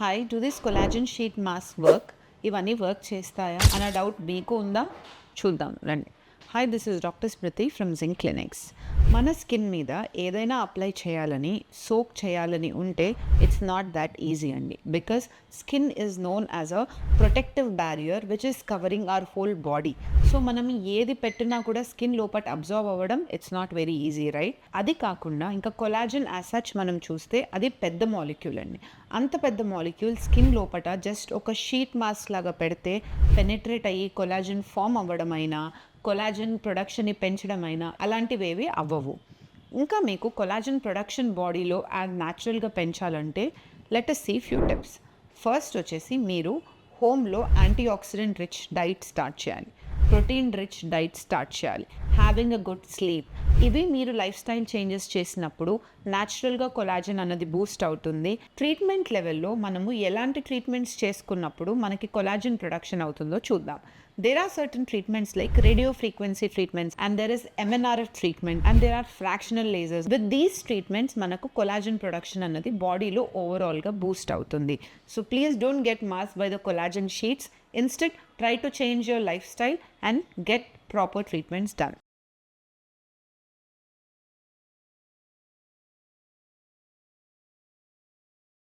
Hi, do this collagen sheet mask work? ఇవన్నీ work చేస్తాయా అన్న డౌట్ మీకు ఉందా? చూద్దాం రండి. Hi, this is doctor Smriti from zinc clinics. మన స్కిన్ మీద ఏదైనా అప్లై చేయాలని, సోక్ చేయాలని ఉంటే ఇట్స్ నాట్ దాట్ ఈజీ అండి. Because skin is known as a protective barrier which is covering our whole body. So మనం ఏది పెట్టినా కూడా స్కిన్ లోపల అబ్జర్వ్ అవ్వడం it's not very easy, right? అది కాకుండా ఇంకా కొలాజన్ యాజ్ సచ్ మనం చూస్తే అది పెద్ద మాలిక్యూల్ అండి. అంత పెద్ద మాలిక్యూల్ స్కిన్ లోపల జస్ట్ ఒక షీట్ మాస్క్ లాగా పెడితే పెనెట్రేట్ అయ్యి కొలాజన్ ఫామ్ అవ్వడం అయినా, కొలాజన్ ప్రొడక్షన్ని పెంచడం అయినా అలాంటివేవి అవ్వవు. ఇంకా మీకు కొలాజన్ ప్రొడక్షన్ బాడీలో న్యాచురల్గా పెంచాలంటే let us see few tips. First వచ్చేసి మీరు హోమ్లో antioxidant rich diet start చేయాలి, ప్రోటీన్ రిచ్ డైట్ స్టార్ట్ చేయాలి, హ్యావింగ్ అ గుడ్ స్లీప్. ఇవి మీరు లైఫ్ స్టైల్ చేంజెస్ చేసినప్పుడు న్యాచురల్గా కొలాజన్ అన్నది బూస్ట్ అవుతుంది. ట్రీట్మెంట్ లెవెల్లో మనము ఎలాంటి ట్రీట్మెంట్స్ చేసుకున్నప్పుడు మనకి కొలాజన్ ప్రొడక్షన్ అవుతుందో చూద్దాం. There are certain treatments like radio frequency treatments, and there is MNRF treatment, and there are fractional lasers. With these treatments మనకు collagen production అన్నది బాడీలో ఓవరాల్గా బూస్ట్ అవుతుంది. So please don't get masked by the collagen sheets. Instead, try to change your lifestyle and get proper treatments done.